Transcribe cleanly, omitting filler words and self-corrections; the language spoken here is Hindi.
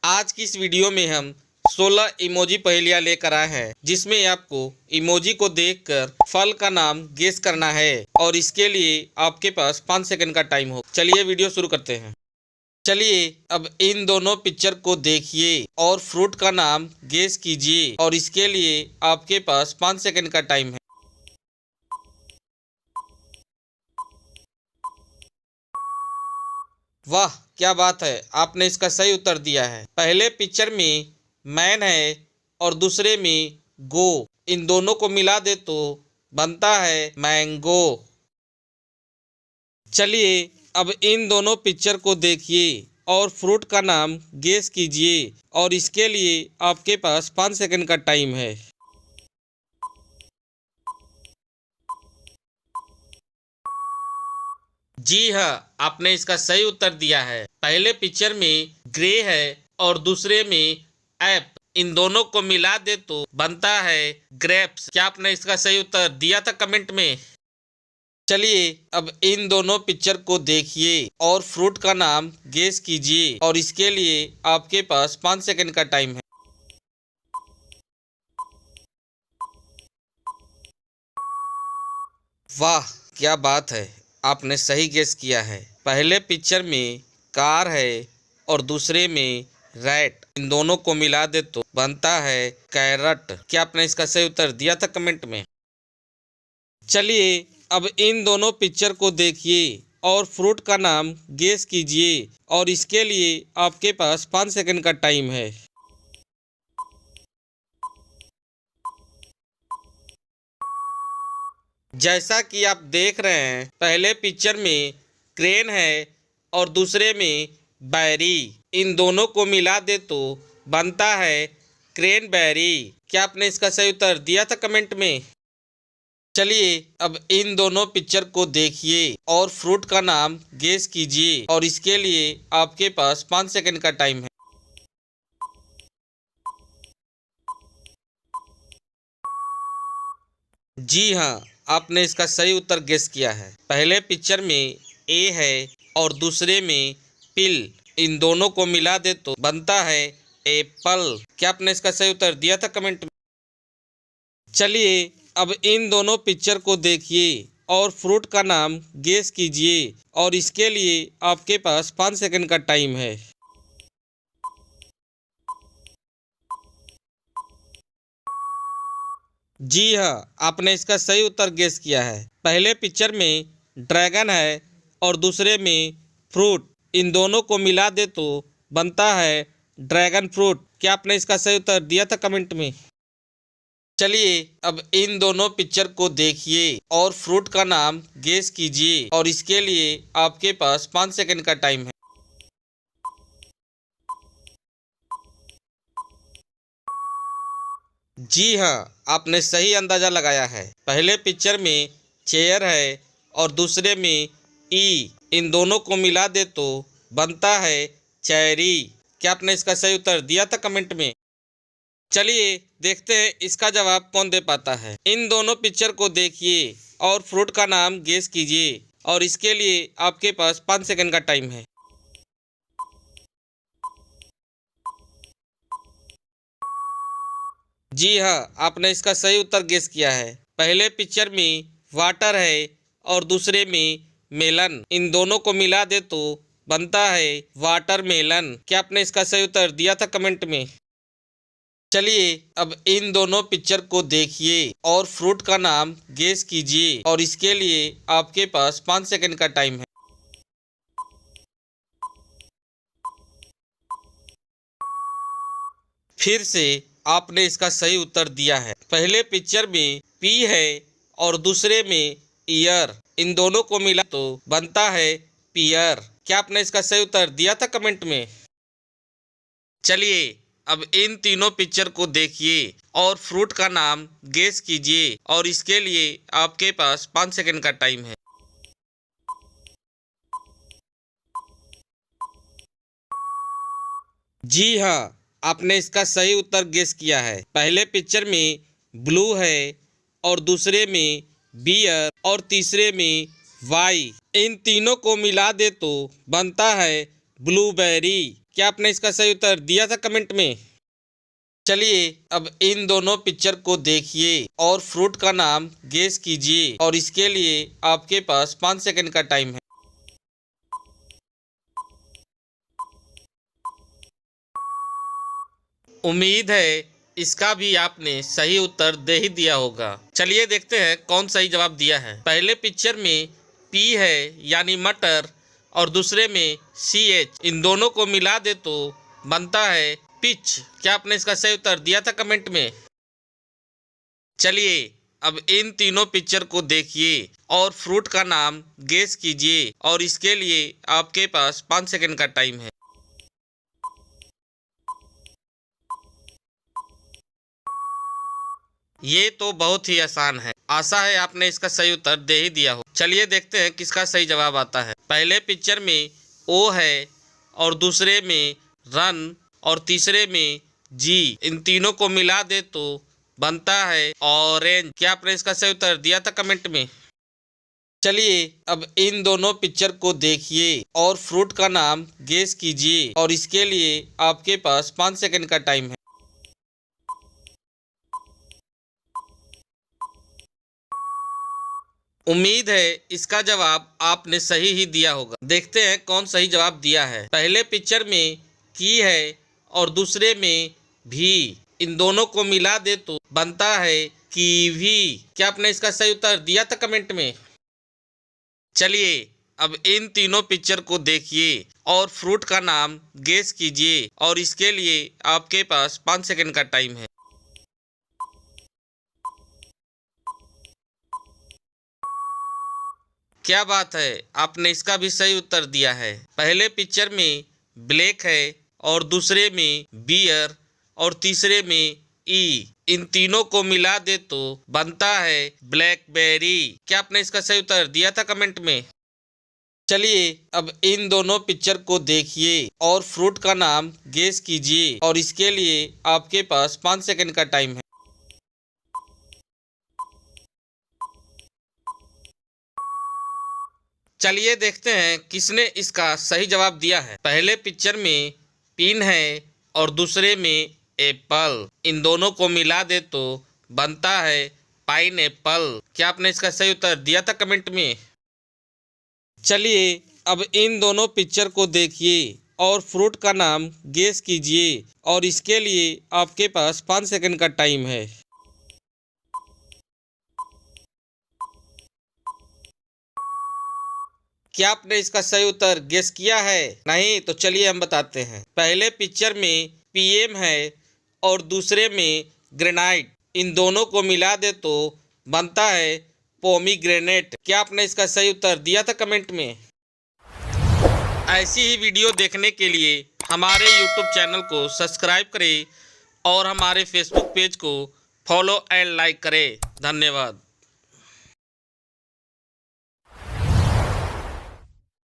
आज की इस वीडियो में हम 16 इमोजी पहेलियाँ लेकर आए हैं, जिसमें आपको इमोजी को देखकर फल का नाम गेस करना है और इसके लिए आपके पास 5 सेकंड का टाइम हो। चलिए वीडियो शुरू करते हैं। चलिए अब इन दोनों पिक्चर को देखिए और फ्रूट का नाम गेस कीजिए और इसके लिए आपके पास 5 सेकंड का टाइम है। वाह, क्या बात है, आपने इसका सही उत्तर दिया है। पहले पिक्चर में मैन है और दूसरे में गो, इन दोनों को मिला दे तो बनता है मैंगो। चलिए अब इन दोनों पिक्चर को देखिए और फ्रूट का नाम गेस कीजिए और इसके लिए आपके पास 5 सेकंड का टाइम है। जी हाँ, आपने इसका सही उत्तर दिया है। पहले पिक्चर में ग्रे है और दूसरे में एप, इन दोनों को मिला दे तो बनता है ग्रेप्स। क्या आपने इसका सही उत्तर दिया था कमेंट में? चलिए अब इन दोनों पिक्चर को देखिए और फ्रूट का नाम गेस कीजिए और इसके लिए आपके पास 5 सेकंड का टाइम है। वाह, क्या बात है, आपने सही गेस किया है। पहले पिक्चर में कार है और दूसरे में रैट, इन दोनों को मिला दे तो बनता है कैरट। क्या आपने इसका सही उत्तर दिया था कमेंट में? चलिए अब इन दोनों पिक्चर को देखिए और फ्रूट का नाम गेस कीजिए और इसके लिए आपके पास 5 सेकंड का टाइम है। जैसा कि आप देख रहे हैं, पहले पिक्चर में क्रेन है और दूसरे में बैरी, इन दोनों को मिला दे तो बनता है क्रेन बैरी। क्या आपने इसका सही उत्तर दिया था कमेंट में? चलिए अब इन दोनों पिक्चर को देखिए और फ्रूट का नाम गेस कीजिए और इसके लिए आपके पास 5 सेकंड का टाइम है। जी हाँ, आपने इसका सही उत्तर गेस किया है। पहले पिक्चर में ए है और दूसरे में पिल, इन दोनों को मिला दे तो बनता है एप्पल। क्या आपने इसका सही उत्तर दिया था कमेंट में? चलिए अब इन दोनों पिक्चर को देखिए और फ्रूट का नाम गेस कीजिए और इसके लिए आपके पास 5 सेकंड का टाइम है। जी हाँ, आपने इसका सही उत्तर गेस किया है। पहले पिक्चर में ड्रैगन है और दूसरे में फ्रूट, इन दोनों को मिला दे तो बनता है ड्रैगन फ्रूट। क्या आपने इसका सही उत्तर दिया था कमेंट में? चलिए अब इन दोनों पिक्चर को देखिए और फ्रूट का नाम गेस कीजिए और इसके लिए आपके पास 5 सेकंड का टाइम है। जी हाँ, आपने सही अंदाजा लगाया है। पहले पिक्चर में चेयर है और दूसरे में ई, इन दोनों को मिला दे तो बनता है चेरी। क्या आपने इसका सही उत्तर दिया था कमेंट में? चलिए देखते हैं इसका जवाब कौन दे पाता है। इन दोनों पिक्चर को देखिए और फ्रूट का नाम गेस कीजिए और इसके लिए आपके पास 5 सेकंड का टाइम है। जी हाँ, आपने इसका सही उत्तर गेस किया है। पहले पिक्चर में वाटर है और दूसरे में मेलन, इन दोनों को मिला दे तो बनता है वाटर मेलन। क्या आपने इसका सही उत्तर दिया था कमेंट में? चलिए अब इन दोनों पिक्चर को देखिए और फ्रूट का नाम गेस कीजिए और इसके लिए आपके पास 5 सेकंड का टाइम है। फिर से आपने इसका सही उत्तर दिया है। पहले पिक्चर में पी है और दूसरे में ईयर, इन दोनों को मिला तो बनता है पियर। क्या आपने इसका सही उत्तर दिया था कमेंट में? चलिए अब इन तीनों पिक्चर को देखिए और फ्रूट का नाम गेस कीजिए और इसके लिए आपके पास 5 सेकंड का टाइम है। जी हाँ, आपने इसका सही उत्तर गेस किया है। पहले पिक्चर में ब्लू है और दूसरे में बियर और तीसरे में वाई, इन तीनों को मिला दे तो बनता है ब्लूबेरी। क्या आपने इसका सही उत्तर दिया था कमेंट में? चलिए अब इन दोनों पिक्चर को देखिए और फ्रूट का नाम गेस कीजिए और इसके लिए आपके पास 5 सेकंड का टाइम है। उम्मीद है इसका भी आपने सही उत्तर दे ही दिया होगा। चलिए देखते हैं कौन सही जवाब दिया है। पहले पिक्चर में पी है यानी मटर और दूसरे में CH, इन दोनों को मिला दे तो बनता है पिच। क्या आपने इसका सही उत्तर दिया था कमेंट में? चलिए अब इन तीनों पिक्चर को देखिए और फ्रूट का नाम गेस कीजिए और इसके लिए आपके पास 5 सेकंड का टाइम है। ये तो बहुत ही आसान है। आशा है आपने इसका सही उत्तर दे ही दिया हो। चलिए देखते हैं किसका सही जवाब आता है। पहले पिक्चर में O है और दूसरे में रन और तीसरे में G, इन तीनों को मिला दे तो बनता है ऑरेंज। क्या आपने इसका सही उत्तर दिया था कमेंट में? चलिए अब इन दोनों पिक्चर को देखिए और फ्रूट का नाम गेस कीजिए और इसके लिए आपके पास 5 सेकंड का टाइम है। उम्मीद है इसका जवाब आपने सही ही दिया होगा। देखते हैं कौन सही जवाब दिया है। पहले पिक्चर में की है और दूसरे में भी, इन दोनों को मिला दे तो बनता है कीवी। क्या आपने इसका सही उत्तर दिया था कमेंट में? चलिए अब इन तीनों पिक्चर को देखिए और फ्रूट का नाम गेस कीजिए और इसके लिए आपके पास 5 सेकंड का टाइम है। क्या बात है, आपने इसका भी सही उत्तर दिया है। पहले पिक्चर में ब्लैक है और दूसरे में बियर और तीसरे में ई, इन तीनों को मिला दे तो बनता है ब्लैकबेरी। क्या आपने इसका सही उत्तर दिया था कमेंट में? चलिए अब इन दोनों पिक्चर को देखिए और फ्रूट का नाम गेस कीजिए और इसके लिए आपके पास 5 सेकंड का टाइम है। चलिए देखते हैं किसने इसका सही जवाब दिया है। पहले पिक्चर में पिन है और दूसरे में एप्पल, इन दोनों को मिला दे तो बनता है पाइनएप्पल। क्या आपने इसका सही उत्तर दिया था कमेंट में? चलिए अब इन दोनों पिक्चर को देखिए और फ्रूट का नाम गेस कीजिए और इसके लिए आपके पास 5 सेकंड का टाइम है। क्या आपने इसका सही उत्तर गेस किया है? नहीं तो चलिए हम बताते हैं। पहले पिक्चर में PM है और दूसरे में ग्रेनाइट, इन दोनों को मिला दे तो बनता है पोमीग्रेनेट। क्या आपने इसका सही उत्तर दिया था कमेंट में? ऐसी ही वीडियो देखने के लिए हमारे YouTube चैनल को सब्सक्राइब करें और हमारे Facebook पेज को फॉलो एंड लाइक करें। धन्यवाद।